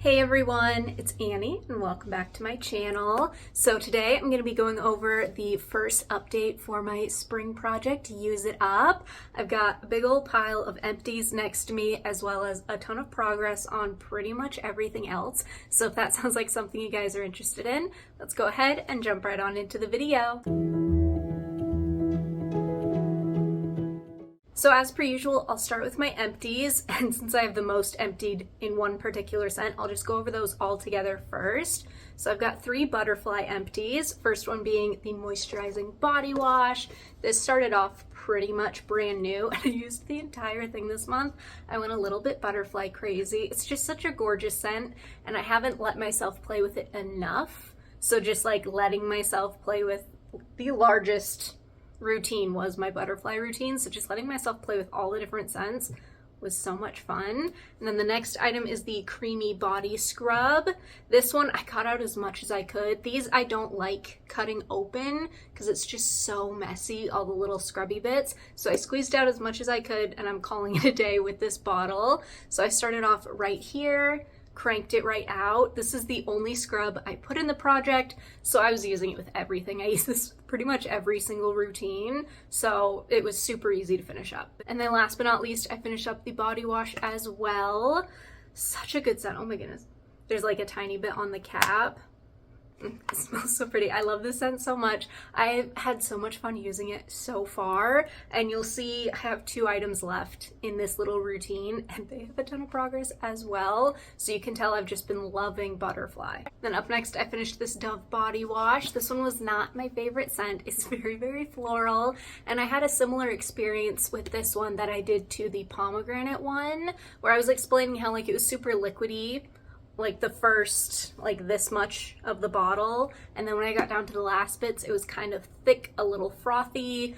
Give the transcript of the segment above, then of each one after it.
Hey everyone, it's Annie and welcome back to my channel. So today I'm going to be going over the first update for my spring project, Use It Up. I've got a big old pile of empties next to me as well as a ton of progress on pretty much everything else. So if that sounds like something you guys are interested in, let's go ahead and jump right on into the video. So as per usual, I'll start with my empties, and since I have the most emptied in one particular scent, I'll just go over those all together first. So I've got 3 butterfly empties, first one being the moisturizing body wash. This started off pretty much brand new, and I used the entire thing this month. I went a little bit butterfly crazy. It's just such a gorgeous scent, and I haven't let myself play with it enough. So just like letting myself play with the largest routine was my butterfly routine, so just letting myself play with all the different scents was so much fun. And then the next item is the creamy body scrub. This one I cut out as much as I could. These I don't like cutting open because it's just so messy, all the little scrubby bits, so I squeezed out as much as I could, and I'm calling it a day with this bottle. So I started off right here, cranked it right out. This is the only scrub I put in the project, so I was using it with everything. I use this pretty much every single routine, so it was super easy to finish up. And then last but not least, I finished up the body wash as well. Such a good scent. Oh my goodness. There's like a tiny bit on the cap. It smells so pretty. I love this scent so much. I've had so much fun using it so far, and you'll see I have 2 items left in this little routine, and they have a ton of progress as well, so you can tell I've just been loving butterfly. Then up next, I finished this Dove body wash. This one was not my favorite scent. It's very floral, and I had a similar experience with this one that I did to the pomegranate one, where I was explaining how like it was super liquidy, like the first like this much of the bottle, and then when I got down to the last bits it was kind of thick, a little frothy.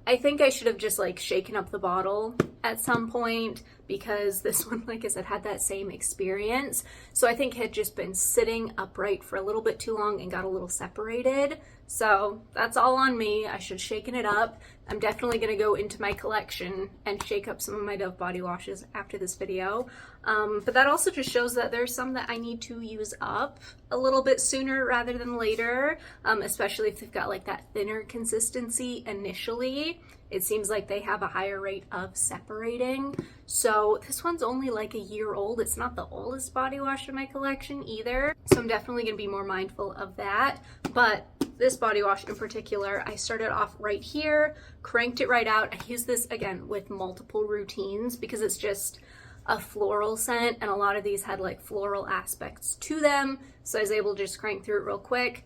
I think I should have just like shaken up the bottle at some point, because this one, like I said, had that same experience. So I think it had just been sitting upright for a little bit too long and got a little separated. So that's all on me. I should have shaken it up. I'm definitely going to go into my collection and shake up some of my Dove body washes after this video. But that also just shows that there's some that I need to use up a little bit sooner rather than later, especially if they've got like that thinner consistency initially. It seems like they have a higher rate of separating. So this one's only like a year old. It's not the oldest body wash in my collection either. So I'm definitely going to be more mindful of that. But this body wash in particular, I started off right here, cranked it right out. I use this again with multiple routines because it's just a floral scent, and a lot of these had like floral aspects to them. So I was able to just crank through it real quick.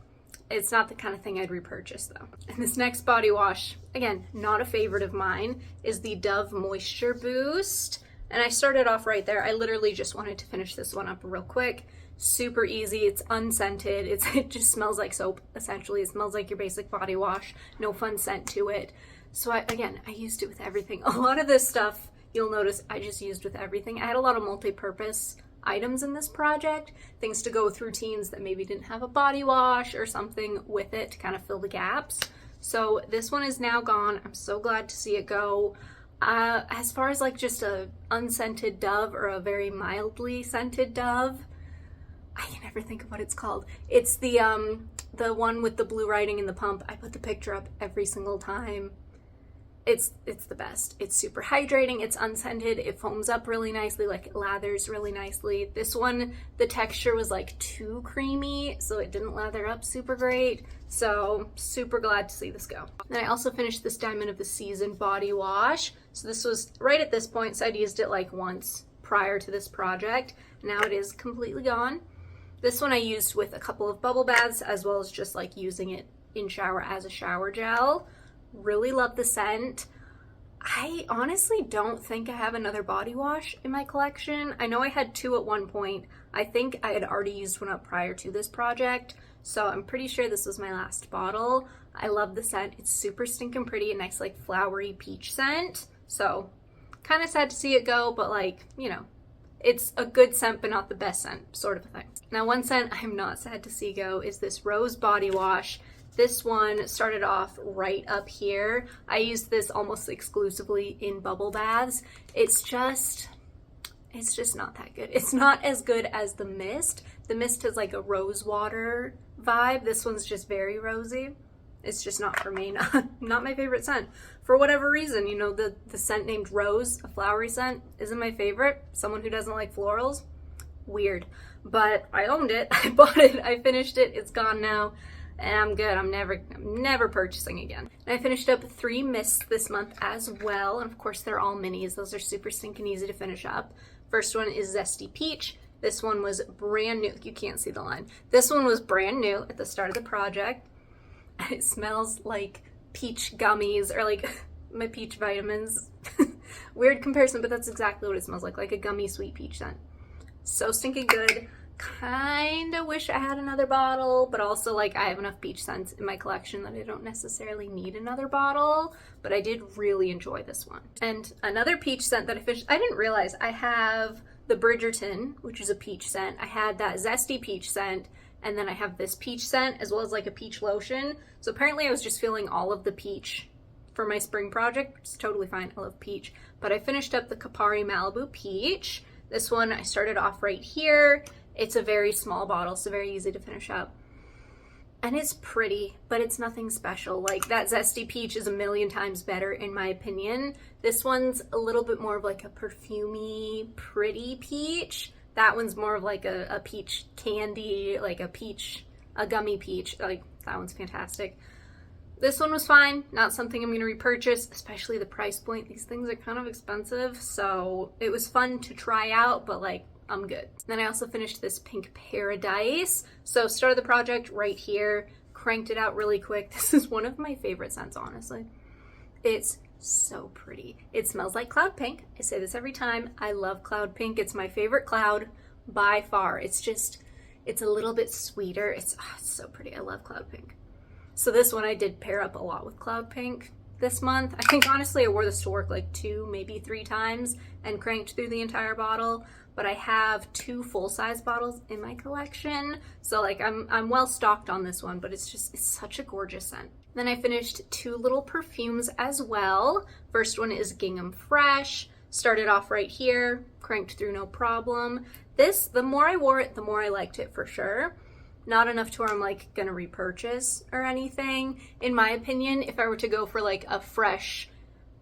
It's not the kind of thing I'd repurchase though. And this next body wash, again, not a favorite of mine, is the Dove Moisture Boost. And I started off right there. I literally just wanted to finish this one up real quick. Super easy. It's unscented. It just smells like soap, essentially. It smells like your basic body wash. No fun scent to it. So I used it with everything. A lot of this stuff, you'll notice I just used with everything. I had a lot of multi-purpose items in this project, things to go with routines that maybe didn't have a body wash or something with it to kind of fill the gaps. So this one is now gone. I'm so glad to see it go. As far as like just a unscented Dove or a very mildly scented Dove, I can never think of what it's called. It's the one with the blue writing in the pump. I put the picture up every single time. It's the best. It's super hydrating, it's unscented, it foams up really nicely, like it lathers really nicely. This one, the texture was like too creamy, so it didn't lather up super great. So super glad to see this go. Then I also finished this Diamond of the Season body wash. So this was right at this point, so I'd used it like once prior to this project. Now it is completely gone. This one I used with a couple of bubble baths, as well as just like using it in shower as a shower gel. Really love the scent. I honestly don't think I have another body wash in my collection. I know I had 2 at one point. I think I had already used one up prior to this project, so I'm pretty sure this was my last bottle. I love the scent. It's super stinking pretty, a nice like flowery peach scent. So kind of sad to see it go, but like, you know, it's a good scent but not the best scent sort of a thing. Now one scent I'm not sad to see go is this Rose body wash. This one started off right up here. I used this almost exclusively in bubble baths. It's just, it's just not that good. It's not as good as the Mist. The Mist has like a rose water vibe. This one's just very rosy. It's just not for me. Not my favorite scent. For whatever reason, you know, the scent named Rose, a flowery scent, isn't my favorite. Someone who doesn't like florals, weird. But I owned it. I bought it. I finished it. It's gone now. And I'm good. I'm never purchasing again. And I finished up 3 mists this month as well. And of course, they're all minis. Those are super stinking easy to finish up. First one is Zesty Peach. This one was brand new. You can't see the line. This one was brand new at the start of the project. It smells like peach gummies or like my peach vitamins. Weird comparison, but that's exactly what it smells like a gummy sweet peach scent. So stinking good. Kinda wish I had another bottle, but also like I have enough peach scents in my collection that I don't necessarily need another bottle, but I did really enjoy this one. And another peach scent that I finished, I didn't realize I have the Bridgerton, which is a peach scent. I had that Zesty Peach scent, and then I have this peach scent as well as like a peach lotion. So apparently I was just feeling all of the peach for my spring project, which is totally fine. I love peach. But I finished up the Kapari Malibu Peach. This one I started off right here. It's a very small bottle, so very easy to finish up. And it's pretty, but it's nothing special. Like that Zesty Peach is a million times better in my opinion. This one's a little bit more of like a perfumey, pretty peach. That one's more of like a peach candy, like a gummy peach. Like that one's fantastic. This one was fine, not something I'm gonna repurchase, especially the price point. These things are kind of expensive, so it was fun to try out, but like, I'm good. Then I also finished this Pink Paradise. So started the project right here, cranked it out really quick. This is one of my favorite scents, honestly. It's so pretty. It smells like cloud pink. I say this every time. I love cloud pink. It's my favorite cloud by far. It's a little bit sweeter. It's so pretty. I love cloud pink. So this one I did pair up a lot with cloud pink this month. I think honestly I wore this to work like 2, maybe 3 times and cranked through the entire bottle. But I have 2 full-size bottles in my collection. So like I'm well stocked on this one, but it's such a gorgeous scent. Then I finished 2 little perfumes as well. First one is Gingham Fresh. Started off right here, cranked through no problem. This, the more I wore it, the more I liked it for sure. Not enough to where I'm like gonna repurchase or anything. In my opinion, if I were to go for like a fresh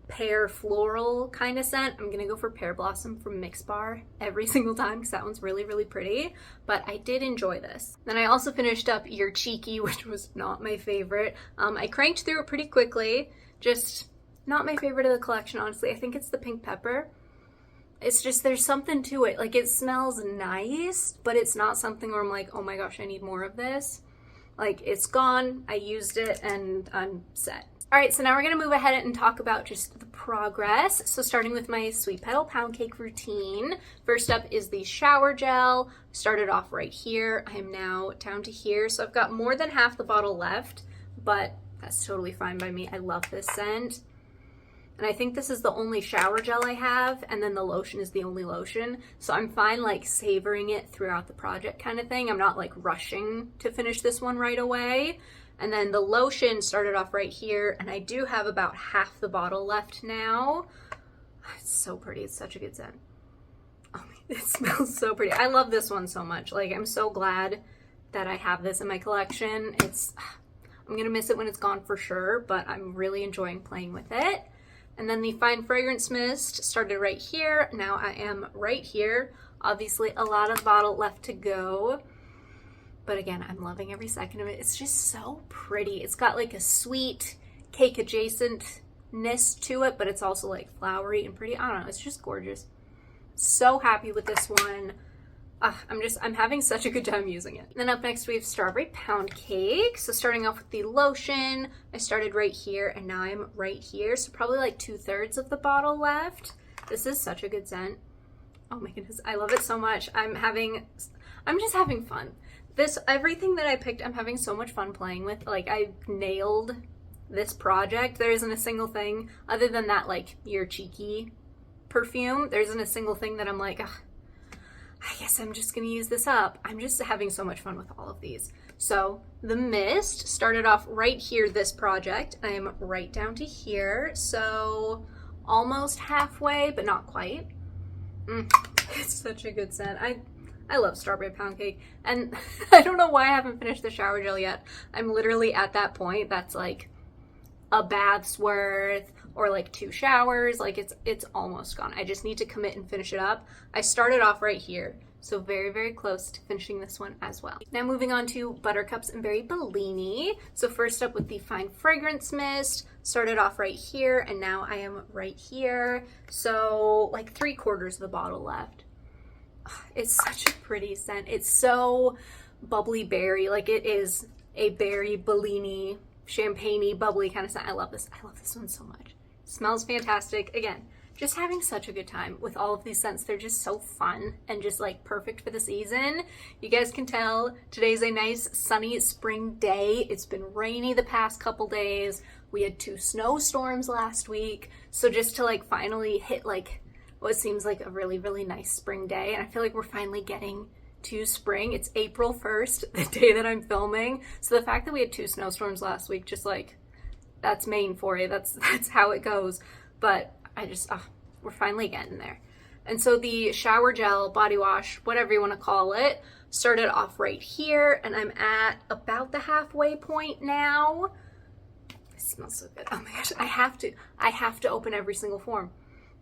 pear floral kind of scent, I'm gonna go for Pear Blossom from Mix Bar every single time because that one's really, really pretty. But I did enjoy this. Then I also finished up You're Cheeky, which was not my favorite. I cranked through it pretty quickly. Just not my favorite of the collection, honestly. I think it's the pink pepper. It's just, there's something to it. Like it smells nice, but it's not something where I'm like, oh my gosh, I need more of this. Like it's gone, I used it, and I'm set. All right, so now we're gonna move ahead and talk about just the progress. So starting with my Sweet Petal Poundcake routine. First up is the shower gel. Started off right here. I am now down to here. So I've got more than half the bottle left, but that's totally fine by me. I love this scent. And I think this is the only shower gel I have, and then the lotion is the only lotion. So I'm fine like savoring it throughout the project kind of thing. I'm not like rushing to finish this one right away. And then the lotion started off right here, and I do have about half the bottle left now. It's so pretty. It's such a good scent. Oh, it smells so pretty. I love this one so much. Like, I'm so glad that I have this in my collection. I'm gonna miss it when it's gone for sure, but I'm really enjoying playing with it. And then the Fine Fragrance Mist started right here. Now I am right here. Obviously a lot of the bottle left to go. But again, I'm loving every second of it. It's just so pretty. It's got like a sweet cake adjacentness to it, but it's also like flowery and pretty. I don't know, it's just gorgeous. So happy with this one. I'm having such a good time using it. Then up next we have Strawberry Poundcake. So starting off with the lotion, I started right here and now I'm right here. So probably like 2/3 of the bottle left. This is such a good scent. Oh my goodness, I love it so much. I'm just having fun. Everything that I picked, I'm having so much fun playing with. Like I nailed this project. There isn't a single thing other than that like You're Cheeky perfume. There isn't a single thing that I'm like, ugh, I guess I'm just gonna use this up. I'm just having so much fun with all of these. So the mist started off right here, this project. I am right down to here. So almost halfway, but not quite. It's such a good scent. I love strawberry pound cake. And I don't know why I haven't finished the shower gel yet. I'm literally at that point that's like a bath's worth or like 2 showers. Like it's almost gone. I just need to commit and finish it up. I started off right here, so very, very close to finishing this one as well. Now moving on to Buttercups and Berry Bellini. So first up with the Fine Fragrance Mist. Started off right here and now I am right here. So like 3/4 of the bottle left. It's such a pretty scent. It's so bubbly berry. Like it is a berry Bellini, champagne-y, bubbly kind of scent. I love this. I love this one so much. It smells fantastic. Again, just having such a good time with all of these scents. They're just so fun and just like perfect for the season. You guys can tell today's a nice sunny spring day. It's been rainy the past couple days. We had 2 snowstorms last week. So just to like finally hit like what seems like a really, really nice spring day. And I feel like we're finally getting to spring. It's April 1st, the day that I'm filming. So the fact that we had 2 snowstorms last week, just like, that's Maine for you. That's how it goes. But I just, we're finally getting there. And so the shower gel, body wash, whatever you want to call it, started off right here. And I'm at about the halfway point now. It smells so good. Oh my gosh, I have to open every single form.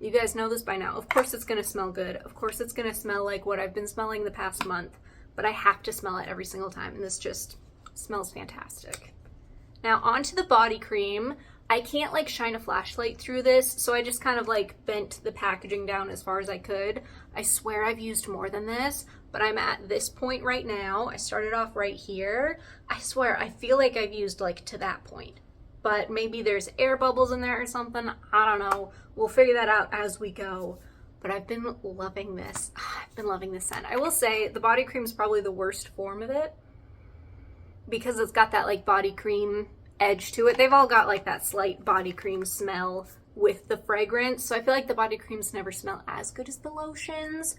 You guys know this by now. Of course it's gonna smell good. Of course it's gonna smell like what I've been smelling the past month, but I have to smell it every single time, and this just smells fantastic. Now onto the body cream. I can't like shine a flashlight through this, so I just kind of like bent the packaging down as far as I could. I swear I've used more than this, but I'm at this point right now. I started off right here. I swear, I feel like I've used like to that point. But maybe there's air bubbles in there or something. I don't know. We'll figure that out as we go. But I've been loving this. I've been loving this scent. I will say the body cream is probably the worst form of it because it's got that like body cream edge to it. They've all got like that slight body cream smell with the fragrance. So I feel like the body creams never smell as good as the lotions,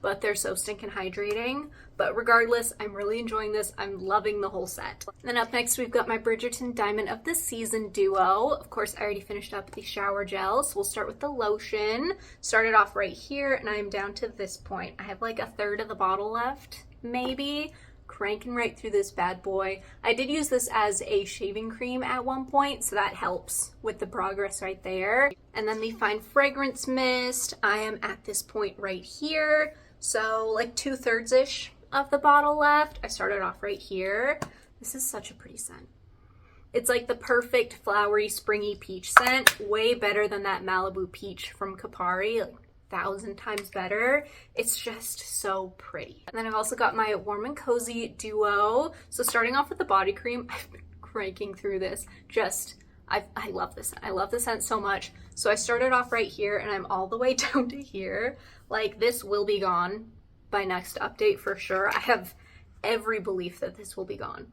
but they're so stinking hydrating. But regardless, I'm really enjoying this. I'm loving the whole set. Then up next, we've got my Bridgerton Diamond of the Season Duo. Of course, I already finished up the shower gel, so we'll start with the lotion. Started off right here, and I'm down to this point. I have like 1/3 of the bottle left, maybe. Cranking right through this bad boy. I did use this as a shaving cream at one point, so that helps with the progress right there. And then the Fine Fragrance Mist. I am at this point right here. So like 2/3-ish of the bottle left. I started off right here. This is such a pretty scent. It's like the perfect flowery, springy peach scent. Way better than that Malibu peach from Kapari. Like 1,000 times better. It's just so pretty. And then I've also got my Warm and Cozy Duo. So starting off with the body cream, I've been cranking through this. I love this. I love the scent so much. So I started off right here and I'm all the way down to here. Like this will be gone by next update for sure. I have every belief that this will be gone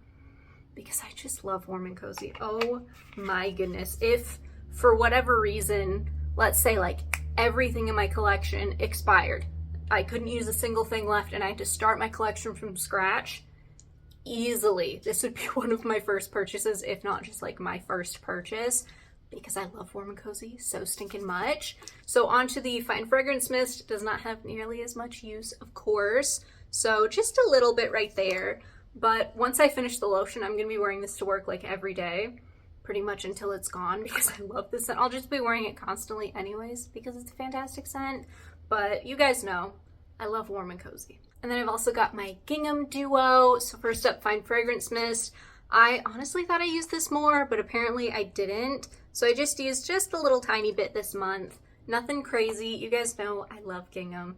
because I just love Warm and Cozy. Oh my goodness. If for whatever reason, let's say like everything in my collection expired, I couldn't use a single thing left and I had to start my collection from scratch, easily this would be one of my first purchases, if not just like my first purchase, because I love Warm and Cozy so stinking much. So onto the Fine Fragrance Mist. Does not have nearly as much use, of course, so just a little bit right there. But once I finish the lotion, I'm gonna be wearing this to work like every day, pretty much until it's gone, because I love this scent. I'll just be wearing it constantly anyways because it's a fantastic scent. But you guys know I love Warm and Cozy. And then I've also got my Gingham Duo. So first up, Fine Fragrance Mist. I honestly thought I used this more, but apparently I didn't. So I just used just a little tiny bit this month. Nothing crazy. You guys know I love Gingham.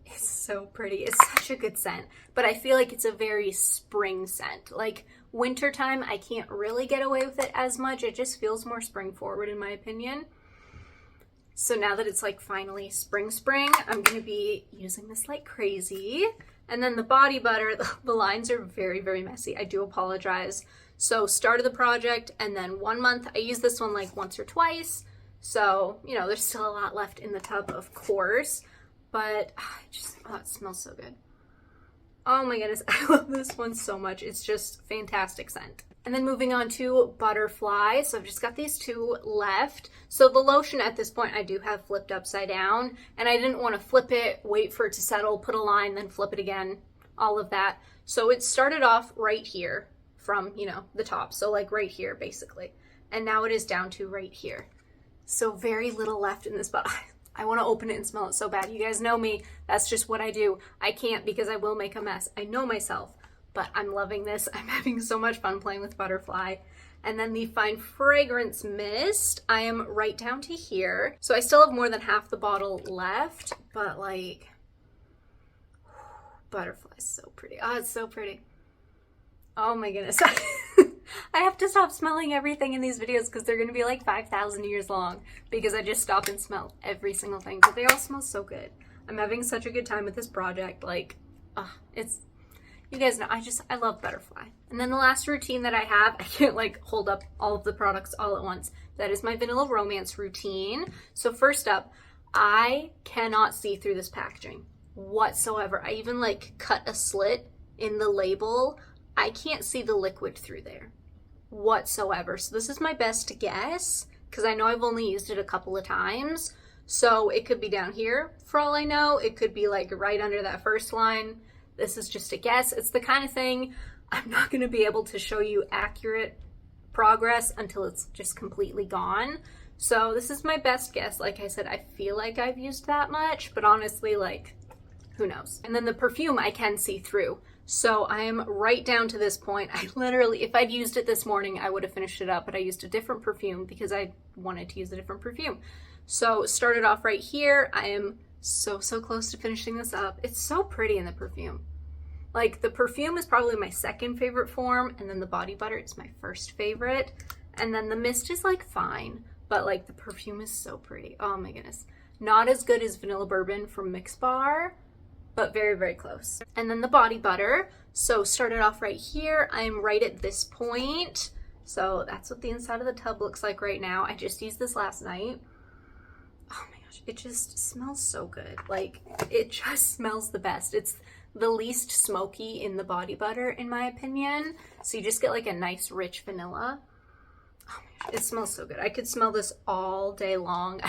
It's so pretty. It's such a good scent. But I feel like it's a very spring scent. Like wintertime, I can't really get away with it as much. It just feels more spring forward in my opinion. So now that it's like finally spring, I'm going to be using this like crazy. And then the body butter, the lines are very, very messy. I do apologize. So started the project and then 1 month, I used this one like once or twice. So, you know, there's still a lot left in the tub, of course. But it smells so good. Oh my goodness, I love this one so much. It's just fantastic scent. And then moving on to Butterfly. So I've just got these two left. So the lotion at this point I do have flipped upside down, and I didn't want to flip it, wait for it to settle, put a line, then flip it again, all of that. So it started off right here from, you know, the top. So like right here basically. And now it is down to right here. So very little left in this bottle. I want to open it and smell it so bad. You guys know me. That's just what I do. I can't because I will make a mess. I know myself. But I'm loving this. I'm having so much fun playing with Butterfly. And then the Fine Fragrance Mist, I am right down to here. So I still have more than half the bottle left, but like, Butterfly is so pretty. Oh, it's so pretty. Oh my goodness. I have to stop smelling everything in these videos because they're going to be like 5,000 years long because I just stop and smell every single thing. But they all smell so good. I'm having such a good time with this project. Like, you guys know, I love Butterfly. And then the last routine that I have, I can't like hold up all of the products all at once. That is my Vanilla Romance routine. So first up, I cannot see through this packaging whatsoever. I even like cut a slit in the label. I can't see the liquid through there whatsoever. So this is my best guess because I know I've only used it a couple of times. So it could be down here for all I know. It could be like right under that first line. This is just a guess. It's the kind of thing I'm not going to be able to show you accurate progress until it's just completely gone. So this is my best guess. Like I said, I feel like I've used that much, but honestly, like, who knows? And then the perfume I can see through. So I am right down to this point. I literally, if I'd used it this morning, I would have finished it up, but I used a different perfume because I wanted to use a different perfume. So started off right here. I am so close to finishing this up. It's so pretty in the perfume. Like the perfume is probably my second favorite form, and then the body butter is my first favorite, and then the mist is like fine, but like the perfume is so pretty. Oh my goodness. Not as good as Vanilla Bourbon from Mix Bar, but very close. And then the body butter. So started off right here. I am right at this point. So that's what the inside of the tub looks like right now. I just used this last night. Oh my gosh, it just smells so good. Like, it just smells the best. It's the least smoky in the body butter, in my opinion. So you just get like a nice rich vanilla. Oh my gosh, it smells so good. I could smell this all day long.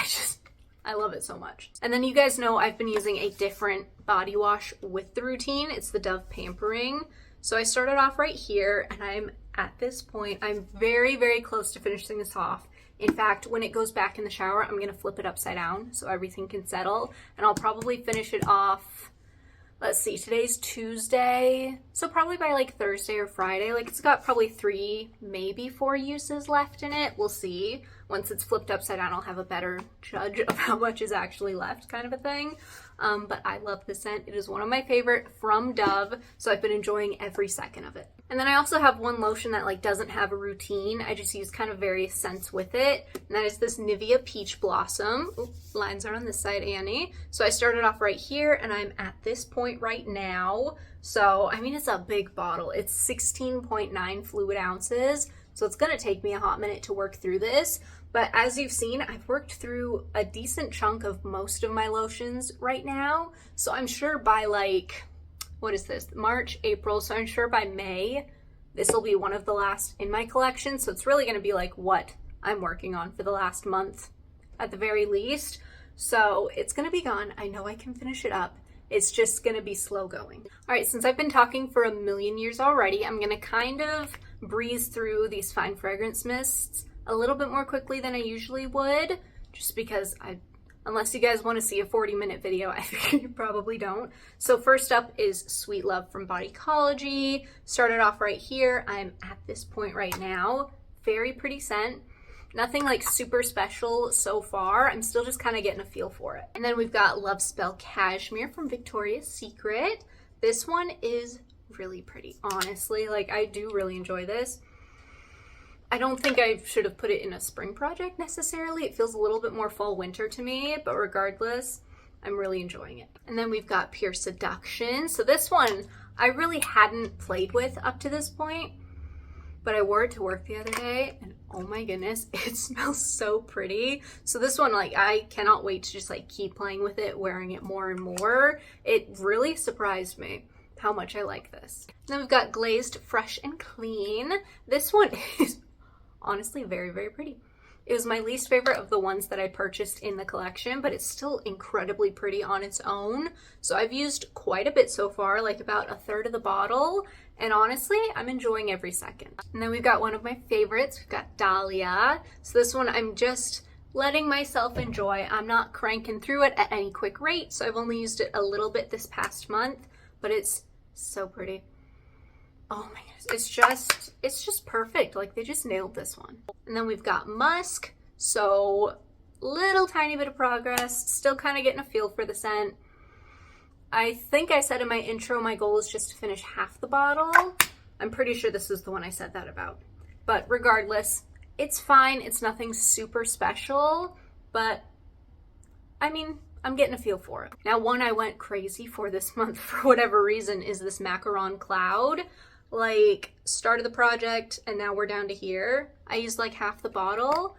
I love it so much. And then you guys know I've been using a different body wash with the routine. It's the Dove Pampering. So I started off right here, and I'm at this point, I'm very close to finishing this off. In fact, when it goes back in the shower, I'm gonna flip it upside down so everything can settle, and I'll probably finish it off, let's see, today's Tuesday, so probably by like Thursday or Friday. Like, it's got probably 3, maybe 4 uses left in it. We'll see. Once it's flipped upside down, I'll have a better judge of how much is actually left, kind of a thing. But I love the scent. It is one of my favorite from Dove, so I've been enjoying every second of it. And then I also have one lotion that like doesn't have a routine. I just use kind of various scents with it, and that is this Nivea Peach Blossom. Ooh, lines are on this side, Annie. So I started off right here, and I'm at this point right now. So, I mean, it's a big bottle. It's 16.9 fluid ounces. So it's gonna take me a hot minute to work through this. But as you've seen, I've worked through a decent chunk of most of my lotions right now. So I'm sure by like, what is this? March, April. So I'm sure by May, this will be one of the last in my collection. So it's really gonna be like what I'm working on for the last month at the very least. So it's gonna be gone. I know I can finish it up. It's just gonna be slow going. All right, since I've been talking for a million years already, I'm gonna kind of breeze through these Fine Fragrance Mists a little bit more quickly than I usually would, just because unless you guys want to see a 40-minute video, I figure you probably don't. So first up is Sweet Love from Bodycology. Started off right here. I'm at this point right now. Very pretty scent. Nothing like super special so far. I'm still just kind of getting a feel for it. And then we've got Love Spell Cashmere from Victoria's Secret. This one is really pretty, honestly. Like, I do really enjoy this. I don't think I should have put it in a spring project necessarily. It feels a little bit more fall winter to me, but regardless, I'm really enjoying it. And then we've got Pure Seduction. So this one I really hadn't played with up to this point, but I wore it to work the other day, and oh my goodness, it smells so pretty. So this one, like, I cannot wait to just like keep playing with it, wearing it more and more. It really surprised me how much I like this. Then we've got Glazed Fresh and Clean. This one is honestly very, very pretty. It was my least favorite of the ones that I purchased in the collection, but it's still incredibly pretty on its own. So I've used quite a bit so far, like about a third of the bottle, and honestly, I'm enjoying every second. And then we've got one of my favorites. We've got Dahlia. So this one I'm just letting myself enjoy. I'm not cranking through it at any quick rate, so I've only used it a little bit this past month, but it's so pretty. Oh my goodness, it's just perfect. Like, they just nailed this one. And then we've got Musk. So little tiny bit of progress, still kind of getting a feel for the scent. I think I said in my intro my goal is just to finish half the bottle. I'm pretty sure this is the one I said that about. But regardless, it's fine. It's nothing super special, but I mean, I'm getting a feel for it. Now, one I went crazy for this month for whatever reason is this Macaron Cloud. Like, started the project and now we're down to here. I used like half the bottle.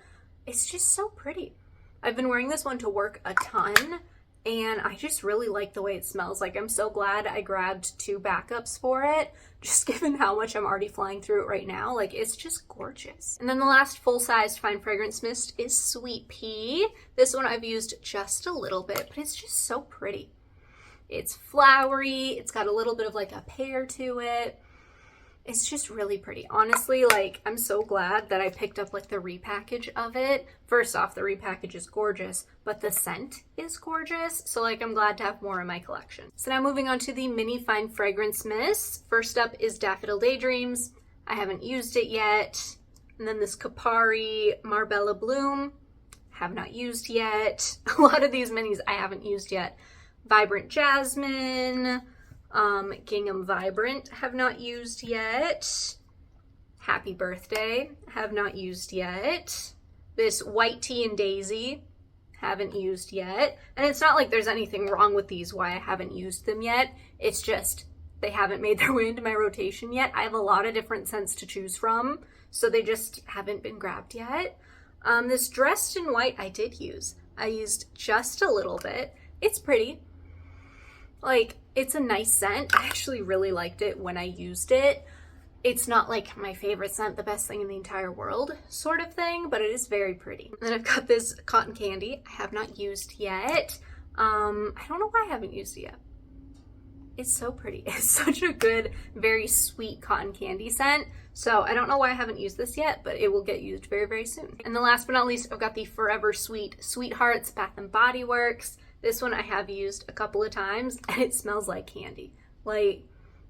It's just so pretty. I've been wearing this one to work a ton and I just really like the way it smells. Like, I'm so glad I grabbed 2 backups for it, just given how much I'm already flying through it right now. Like, it's just gorgeous. And then the last full-sized fine fragrance mist is Sweet Pea. This one I've used just a little bit, but it's just so pretty. It's flowery. It's got a little bit of like a pear to it. It's just really pretty. Honestly, like, I'm so glad that I picked up like the repackage of it. First off, the repackage is gorgeous, but the scent is gorgeous. So like, I'm glad to have more in my collection. So now moving on to the mini fine fragrance mist. First up is Daffodil Daydreams. I haven't used it yet. And then this Kapari Marbella Bloom. Have not used yet. A lot of these minis I haven't used yet. Vibrant Jasmine. Gingham Vibrant, have not used yet. Happy Birthday, have not used yet. This White Tea and Daisy, haven't used yet. And it's not like there's anything wrong with these why I haven't used them yet. It's just they haven't made their way into my rotation yet. I have a lot of different scents to choose from, so they just haven't been grabbed yet. This Dressed in White I did use. I used just a little bit. It's pretty. Like, it's a nice scent. I actually really liked it when I used it. It's not like my favorite scent, the best thing in the entire world sort of thing, but it is very pretty. And then I've got this Cotton Candy I have not used yet. I don't know why I haven't used it yet. It's so pretty. It's such a good, very sweet cotton candy scent. So I don't know why I haven't used this yet, but it will get used very, very soon. And the last but not least, I've got the Forever Sweet Sweethearts Bath & Body Works. This one I have used a couple of times and it smells like candy. Like,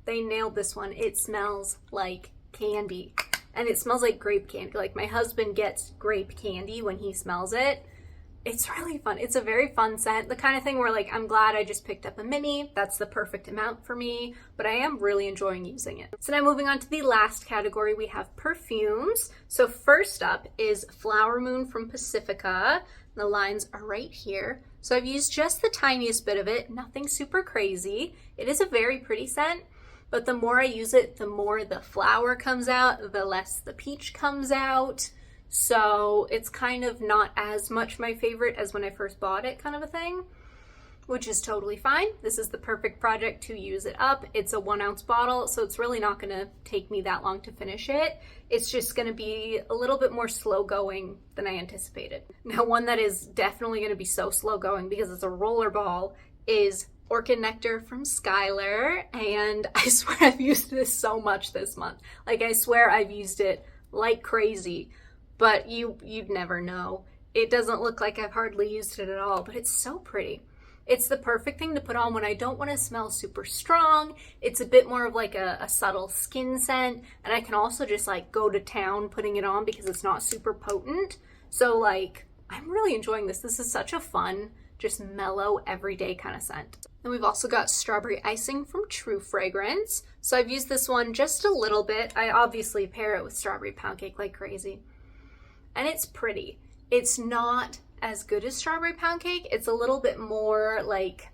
they nailed this one. It smells like candy. And it smells like grape candy. Like, my husband gets grape candy when he smells it. It's really fun. It's a very fun scent. The kind of thing where, like, I'm glad I just picked up a mini. That's the perfect amount for me, but I am really enjoying using it. So now moving on to the last category, we have perfumes. So first up is Flower Moon from Pacifica. The lines are right here. So I've used just the tiniest bit of it, nothing super crazy. It is a very pretty scent, but the more I use it, the more the flower comes out, the less the peach comes out. So it's kind of not as much my favorite as when I first bought it, kind of a thing, which is totally fine. This is the perfect project to use it up. It's a 1 ounce bottle, so it's really not gonna take me that long to finish it. It's just gonna be a little bit more slow going than I anticipated. Now, one that is definitely gonna be so slow going because it's a roller ball is Orchid Nectar from Skylar, and I swear I've used this so much this month. Like, I swear I've used it like crazy, but you'd never know. It doesn't look like I've hardly used it at all, but it's so pretty. It's the perfect thing to put on when I don't want to smell super strong. It's a bit more of like a subtle skin scent, and I can also just like go to town putting it on because it's not super potent. So like, I'm really enjoying this. This is such a fun, just mellow, everyday kind of scent. And we've also got Strawberry Icing from True Fragrance. So I've used this one just a little bit. I obviously pair it with Strawberry Poundcake like crazy. And it's pretty. It's not as good as Strawberry Poundcake. It's a little bit more like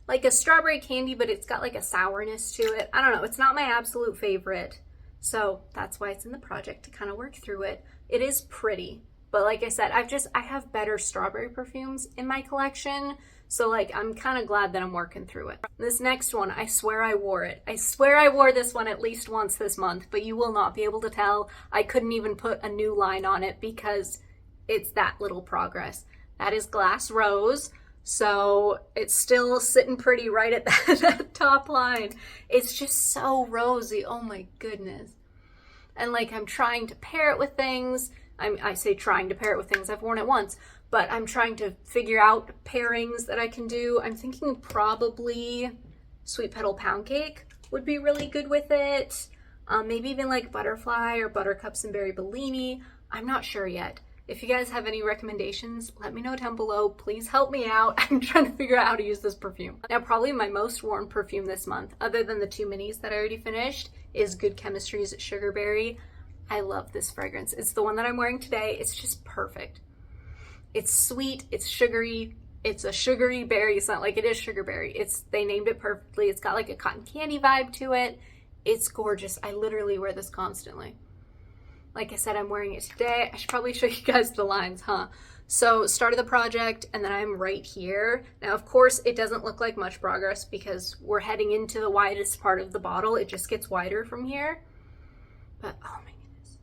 a strawberry candy, but it's got like a sourness to it. I don't know. It's not my absolute favorite. So that's why it's in the project, to kind of work through it. It is pretty. But like I said, I have better strawberry perfumes in my collection. So like, I'm kind of glad that I'm working through it. This next one, I swear I wore it. I swear I wore this one at least once this month, but you will not be able to tell. I couldn't even put a new line on it because it's that little progress. That is Glass Rose. So it's still sitting pretty right at that top line. It's just so rosy. Oh my goodness. And like, I'm trying to pair it with things. I say trying to pair it with things. I've worn it once, but I'm trying to figure out pairings that I can do. I'm thinking probably Sweet Petal Poundcake would be really good with it. Maybe even like Butterfly or Buttercups and Berry Bellini. I'm not sure yet. If you guys have any recommendations, let me know down below. Please help me out. I'm trying to figure out how to use this perfume. Now, probably my most worn perfume this month, other than the 2 minis that I already finished, is Good Chemistry's Sugarberry. I love this fragrance. It's the one that I'm wearing today. It's just perfect. It's sweet, it's sugary, it's a sugary berry. It's not like it is sugarberry. They named it perfectly. It's got like a cotton candy vibe to it. It's gorgeous. I literally wear this constantly. Like I said, I'm wearing it today. I should probably show you guys the lines, huh? So start of the project, and then I'm right here. Now, of course, it doesn't look like much progress because we're heading into the widest part of the bottle. It just gets wider from here. But oh my goodness,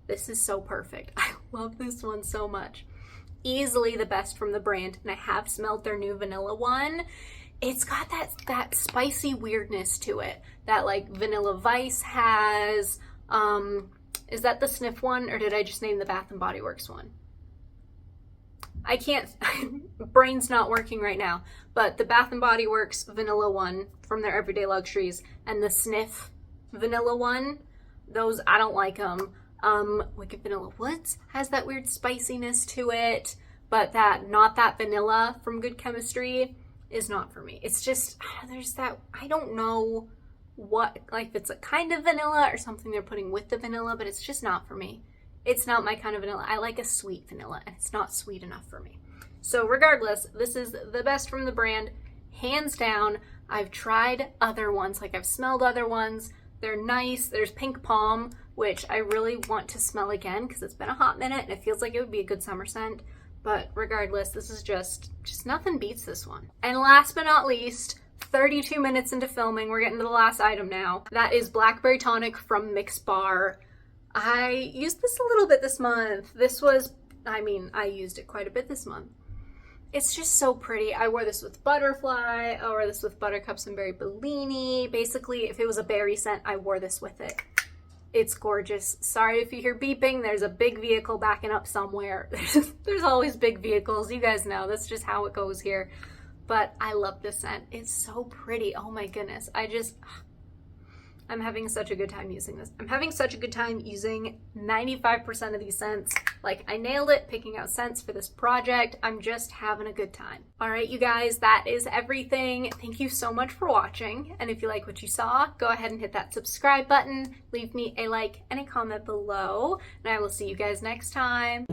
this is so perfect. I love this one so much. Easily the best from the brand, and I have smelled their new vanilla one. It's got that spicy weirdness to it that like Vanilla Vice has. Is that the Sniff one, or did I just name the Bath & Body Works one? I can't, brain's not working right now, but the Bath & Body Works vanilla one from their Everyday Luxuries and the Sniff vanilla one, those, I don't like them. Wicked Vanilla Woods has that weird spiciness to it, but not that vanilla from Good Chemistry is not for me. It's just, there's that, I don't know what, like, if it's a kind of vanilla or something they're putting with the vanilla, but it's just not for me. It's not my kind of vanilla. I like a sweet vanilla, and it's not sweet enough for me. So regardless, this is the best from the brand, hands down. I've tried other ones, like I've smelled other ones. They're nice. There's Pink Palm, which I really want to smell again because it's been a hot minute and it feels like it would be a good summer scent. But regardless, this is just nothing beats this one. And last but not least, 32 minutes into filming, we're getting to the last item now. That is Blackberry Tonic from Mix Bar. I used this a little bit this month. I used it quite a bit this month. It's just so pretty. I wore this with Butterfly. I wore this with Buttercups and Berry Bellini. Basically, if it was a berry scent, I wore this with it. It's gorgeous. Sorry if you hear beeping. There's a big vehicle backing up somewhere. There's always big vehicles. You guys know. That's just how it goes here. But I love this scent. It's so pretty. Oh my goodness. I'm having such a good time using this. I'm having such a good time using 95% of these scents. Like, I nailed it picking out scents for this project. I'm just having a good time. All right, you guys, that is everything. Thank you so much for watching. And if you like what you saw, go ahead and hit that subscribe button. Leave me a like and a comment below. And I will see you guys next time.